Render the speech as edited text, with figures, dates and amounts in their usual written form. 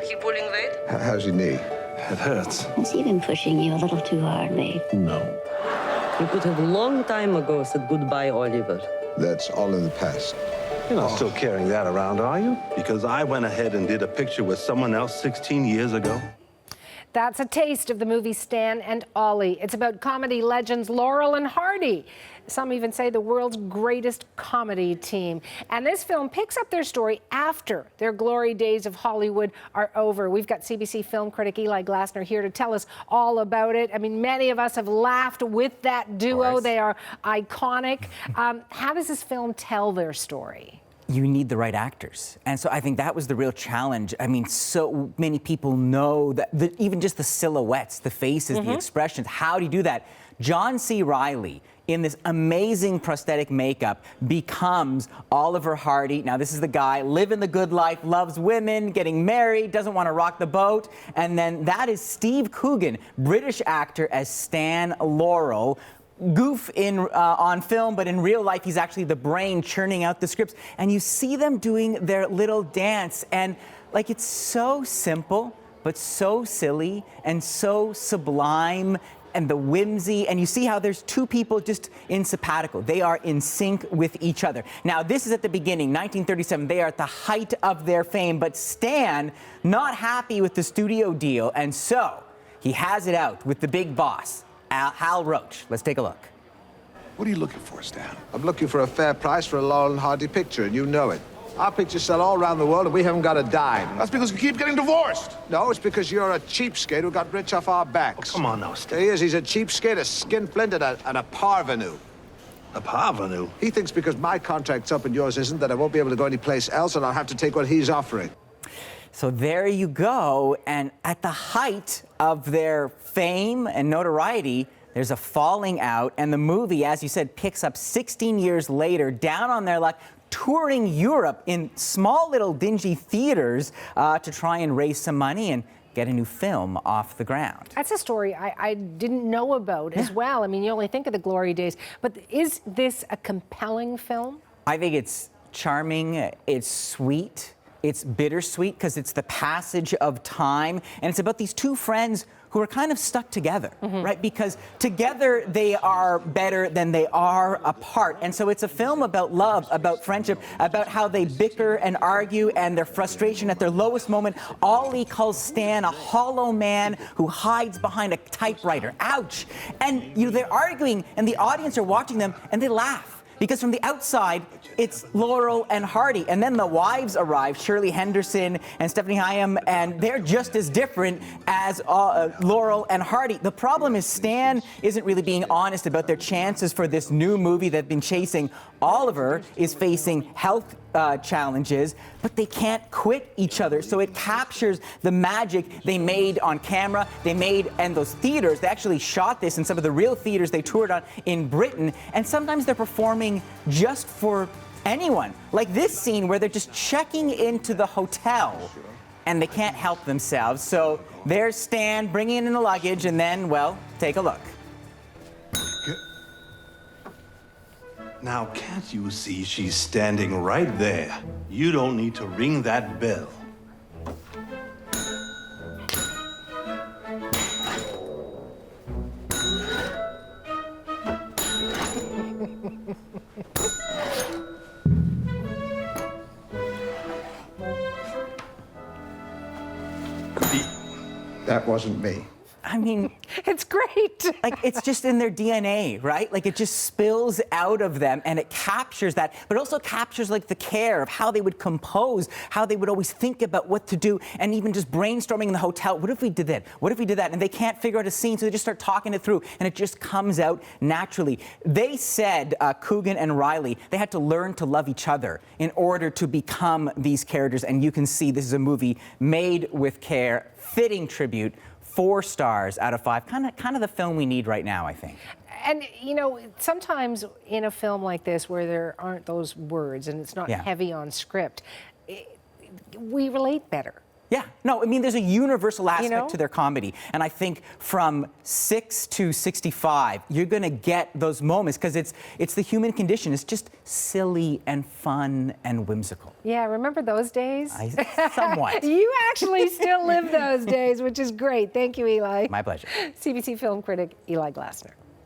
He pulling weight? How's your knee? It hurts. Has he been pushing you a little too hard, mate? No. You could have long time ago said goodbye, Oliver. That's all in the past. You're not still carrying that around, are you? Because I went ahead and did a picture with someone else 16 years ago. That's a taste of the movie Stan and Ollie. It's about comedy legends Laurel and Hardy. Some even say the world's greatest comedy team. And this film picks up their story after their glory days of Hollywood are over. We've got CBC film critic Eli Glasner here to tell us all about it. I mean, many of us have laughed with that duo. They are iconic. How does this film tell their story? You need the right actors. And so I think that was the real challenge. I mean, so many people know that even just the silhouettes, the faces, the expressions, how do you do that? John C. Reilly, in this amazing prosthetic makeup, becomes Oliver Hardy. Now, this is the guy living the good life, loves women, getting married, doesn't want to rock the boat. And then that is Steve Coogan, British actor, as Stan Laurel. Goof on film, but in real life, he's actually the brain churning out the scripts. And you see them doing their little dance. And like, it's so simple, but so silly and so sublime. And the whimsy, and you see how there's two people just in sabbatical. They are in sync with each other. Now, this is at the beginning, 1937. They are at the height of their fame, but Stan, not happy with the studio deal, and so he has it out with the big boss, Hal Roach. Let's take a look. What are you looking for, Stan? I'm looking for a fair price for a Laurel and Hardy picture, and you know it. Our pictures sell all around the world, and we haven't got a dime. That's because we keep getting divorced. No, it's because you're a cheapskate who got rich off our backs. Oh, come on now, Stan. He is. He's a cheapskate, a skinflint, and a parvenu. A parvenu? He thinks because my contract's up and yours isn't, that I won't be able to go anyplace else, and I'll have to take what he's offering. So there you go. And at the height of their fame and notoriety, there's a falling out. And the movie, as you said, picks up 16 years later, down on their luck, touring Europe in small little dingy theaters to try and raise some money and get a new film off the ground. That's a story I didn't know about as well. I mean, you only think of the glory days, but is this a compelling film? I think it's charming, it's sweet, it's bittersweet because it's the passage of time, and it's about these two friends who are kind of stuck together, right? Because together they are better than they are apart. And so it's a film about love, about friendship, about how they bicker and argue and their frustration at their lowest moment. Ollie calls Stan a hollow man who hides behind a typewriter. Ouch! And you know, they're arguing and the audience are watching them and they laugh. Because from the outside, it's Laurel and Hardy. And then the wives arrive, Shirley Henderson and Stephanie Hyam, and they're just as different as Laurel and Hardy. The problem is Stan isn't really being honest about their chances for this new movie they've been chasing. Oliver is facing health challenges, but they can't quit each other. So it captures the magic they made on camera. They made, and those theaters, they actually shot this in some of the real theaters they toured on in Britain. And sometimes they're performing just for anyone. Like this scene where they're just checking into the hotel and they can't help themselves. So there's Stan bringing in the luggage and then, well, take a look. Now, can't you see she's standing right there? You don't need to ring that bell. That wasn't me. I mean, It's great. like, it's just in their DNA, right? Like, it just spills out of them, and it captures that, but it also captures, like, the care of how they would compose, how they would always think about what to do, and even just brainstorming in the hotel. What if we did that? What if we did that? And they can't figure out a scene, so they just start talking it through, and it just comes out naturally. They said, Coogan and Reilly, they had to learn to love each other in order to become these characters, and you can see this is a movie made with care, fitting tribute. 4 stars out of 5, kind of the film we need right now, I think. And, you know, sometimes in a film like this where there aren't those words and it's not heavy on script, we relate better. Yeah, no, I mean, there's a universal aspect to their comedy. And I think from 6 to 65, you're going to get those moments because it's the human condition. It's just silly and fun and whimsical. Yeah, remember those days? Somewhat. You actually still live those days, which is great. Thank you, Eli. My pleasure. CBC film critic Eli Glasner.